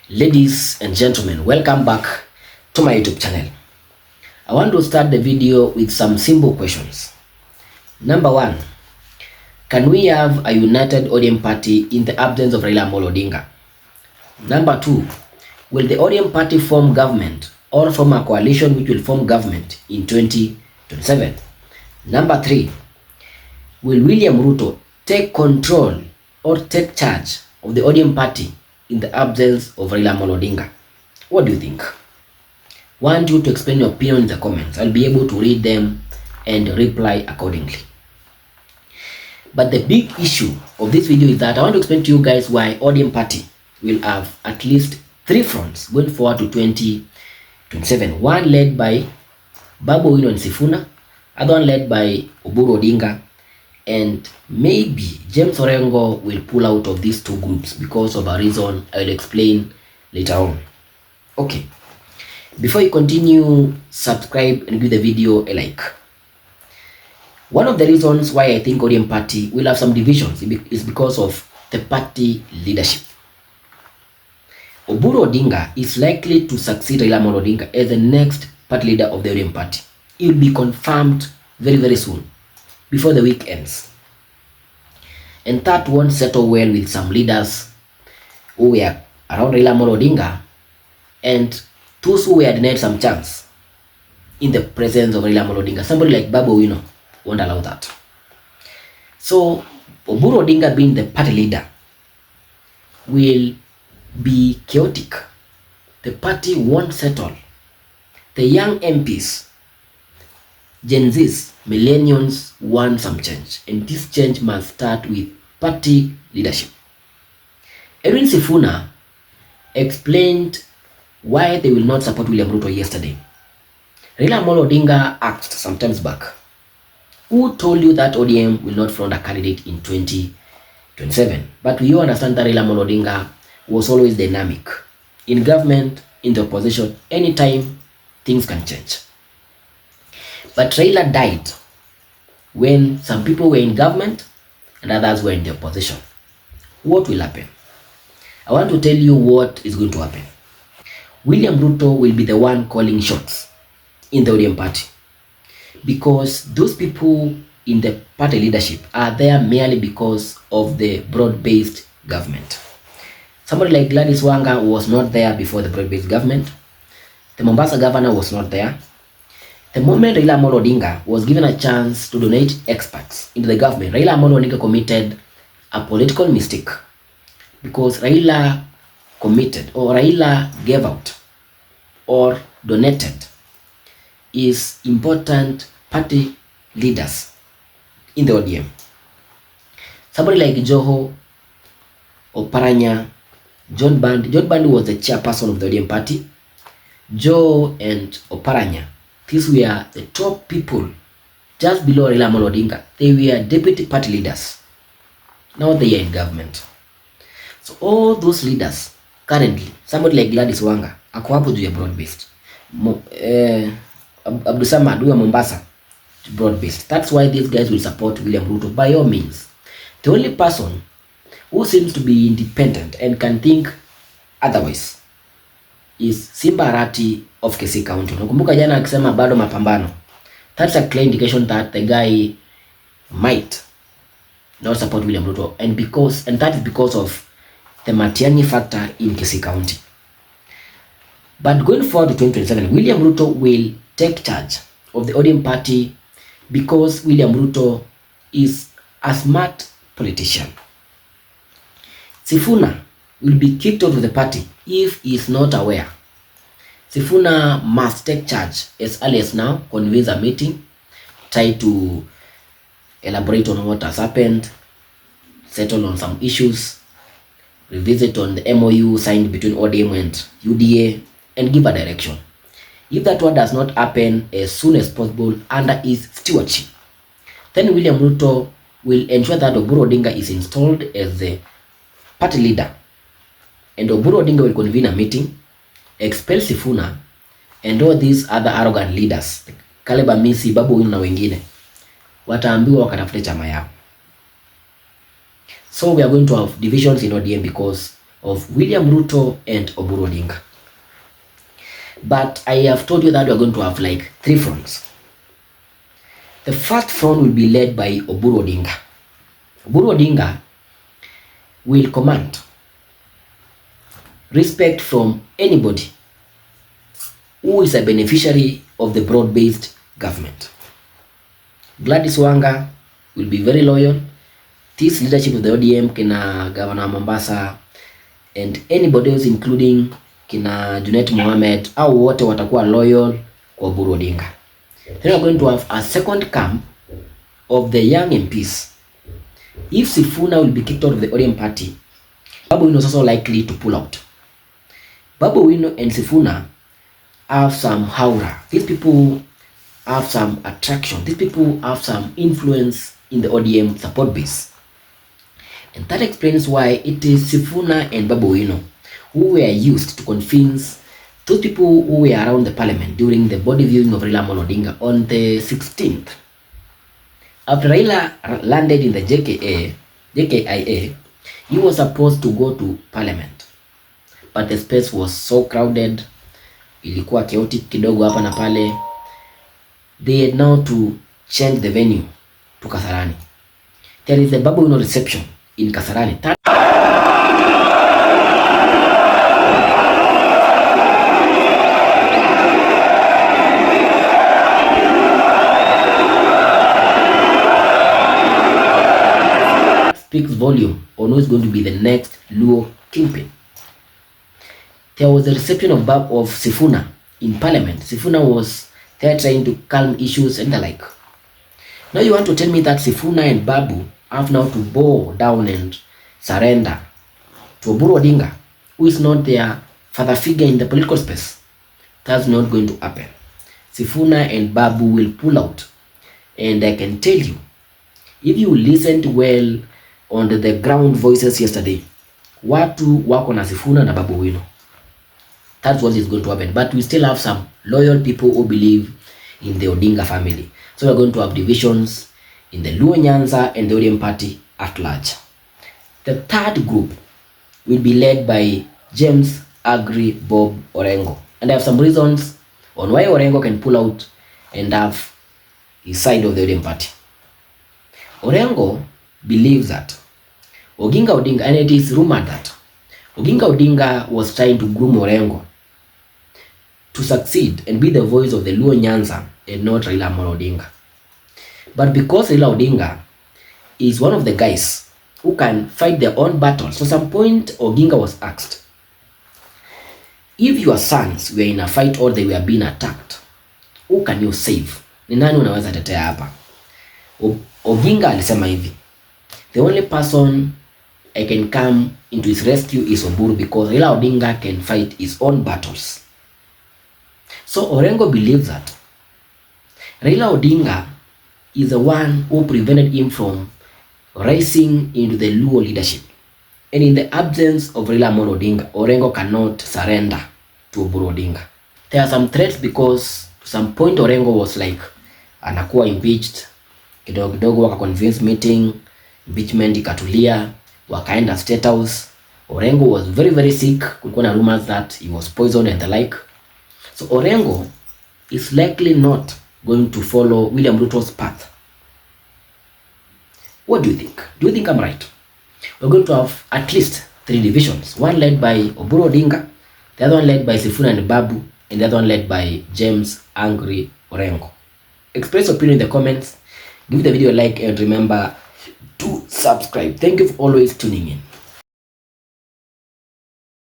Ladies and gentlemen, welcome back to my YouTube channel. I want to start the video with some simple questions. Number one, can we have a united ODM party in the absence of Raila Odinga? Number two, will the ODM party form government or form a coalition which will form government in 2027? Number three, will William Ruto take control or take charge of the ODM party in the absence of Raila Odinga? What do you think? Want you to explain your opinion in the comments. I'll be able to read them and reply accordingly. But the big issue of this video is that I want to explain to you guys why ODM party will have at least three fronts going forward to 2027. One led by Babu Owino and Sifuna, other one led by Oburu Odinga, and maybe James Orengo will pull out of these two groups because of a reason I will explain later on. Okay, before you continue, subscribe and give the video a like. One of the reasons why I think ODM party will have some divisions is because of the party leadership. Oburu Odinga is likely to succeed Raila Odinga as the next party leader of the ODM party. It will be confirmed very soon, before the week ends. And that won't settle well with some leaders who were around Raila Odinga and those who were denied some chance in the presence of Raila Odinga. Somebody like Babu Owino won't allow that. So Oburu Odinga being the party leader will be chaotic. The party won't settle. The young MPs, Gen Zs, millennials want some change, and this change must start with party leadership. Edwin Sifuna explained why they will not support William Ruto yesterday. Raila Odinga asked some times back, who told you that ODM will not front a candidate in 2027? But we all understand that Raila Odinga was always dynamic. In government, in the opposition, anytime things can change. But Raila died when some people were in government and others were in the opposition. What will happen? I want to tell you what is going to happen. William Ruto will be the one calling shots in the ODM party, because those people in the party leadership are there merely because of the broad-based government. Somebody like Gladys Wanga was not there before the broad-based government. The Mombasa governor was not there. The moment Raila Odinga was given a chance to donate experts into the government, Raila Odinga committed a political mistake, because Raila committed, or Raila gave out or donated is important party leaders in the ODM. Somebody like Joho, Oparanya, John Bandi was the chairperson of the ODM party. Joho and Oparanya, these were the top people just below Raila Odinga. They were deputy party leaders. Now they are in government. So all those leaders currently, somebody like Gladys Wanga, ako hapo juu ya broad based. Abdusama wa Mombasa, broad based. That's why these guys will support William Ruto by all means. The only person who seems to be independent and can think otherwise is Simba Arati of Kisii County. Nakumbuka jana akisema bado mapambano. That's a clear indication that the guy might not support William Ruto, and that is because of the Matiang'i factor in Kisii County. But going forward to 2027, William Ruto will take charge of the ODM party because William Ruto is a smart politician. Sifuna will be kicked out of the party if he is not aware. Sifuna must take charge as early as now, convene a meeting, try to elaborate on what has happened, settle on some issues, revisit on the MOU signed between ODM and UDA, and give a direction. If that one does not happen as soon as possible under his stewardship, then William Ruto will ensure that Oburu Odinga is installed as the party leader, and Oburu Odinga will convene a meeting, expel Sifuna and all these other arrogant leaders, Caleb Amisi, Babu Owino na wengine, wataambiwa wakatafute chama yao. So we are going to have divisions in ODM because of William Ruto and Oburu Odinga. But I have told you that we are going to have like 3 fronts. The first front will be led by Oburu Odinga. Oburu Odinga will command respect from anybody who is a beneficiary of the broad-based government. Gladys Wanga will be very loyal. This leadership of the ODM, kina Governor Mombasa, and anybody else including kina Junet Mohamed, au wote watakuwa loyal kwa Oburu Odinga. Then we are going to have a second camp of the young MPs. If Sifuna will be kicked out of the ODM party, Babu Wino is also likely to pull out. Babu Wino and Sifuna have some aura. These people have some attraction. These people have some influence in the ODM support base. And that explains why it is Sifuna and Babu Wino who were used to convince those people who were around the parliament during the body viewing of Raila Odinga on the 16th. After Raila landed in the JKIA, he was supposed to go to parliament, but the space was so crowded, ilikuwa chaotic kidogo hapa na pale. They had now to change the venue to Kasarani. There is a Babu Wino reception in Kasarani. Speaks volume on who is going to be the next Luo kingpin. There was a reception of Sifuna in parliament. Sifuna was there trying to calm issues and the like. Now you want to tell me that Sifuna and Babu have now to bow down and surrender to Oburu Odinga, who is not their father figure in the political space? That's not going to happen. Sifuna and Babu will pull out. And I can tell you, if you listened well on the ground voices yesterday, watu wako na Sifuna na Babu Wino. That's what is going to happen. But we still have some loyal people who believe in the Odinga family. So we're going to have divisions in the Luo Nyanza and the ODM party at large. The third group will be led by James Agri Bob Orengo. And I have some reasons on why Orengo can pull out and have his side of the ODM party. Orengo believes that Oginga Odinga, and it is rumored that Oginga Odinga was trying to groom Orengo to succeed and be the voice of the Luo Nyanza and not Raila Odinga. But because Raila Odinga is one of the guys who can fight their own battles, so some point Oginga was asked, if your sons were in a fight or they were being attacked, who can you save? Ni nani unaweza tetea hapa? Oginga alisema hivi, the only person I can come into his rescue is Oburu, because Raila Odinga can fight his own battles. So Orengo believes that Raila Odinga is the one who prevented him from rising into the Luo leadership. And in the absence of Raila Odinga, Orengo cannot surrender to Oburu Odinga. There are some threats because to some point Orengo was like, anakuwa impeached, kidogo kidogo waka convince meeting, impeachment ikatulia, wakaenda State House. Orengo was very very sick. Kulikuwa na rumors that he was poisoned and the like. So Orengo is likely not going to follow William Ruto's path. What do you think? Do you think I'm right? We're going to have at least 3 divisions. One led by Oburu Odinga, the other one led by Sifuna and Babu, and the other one led by James Angry Orengo. Express your opinion in the comments. Give the video a like and remember to subscribe. Thank you for always tuning in.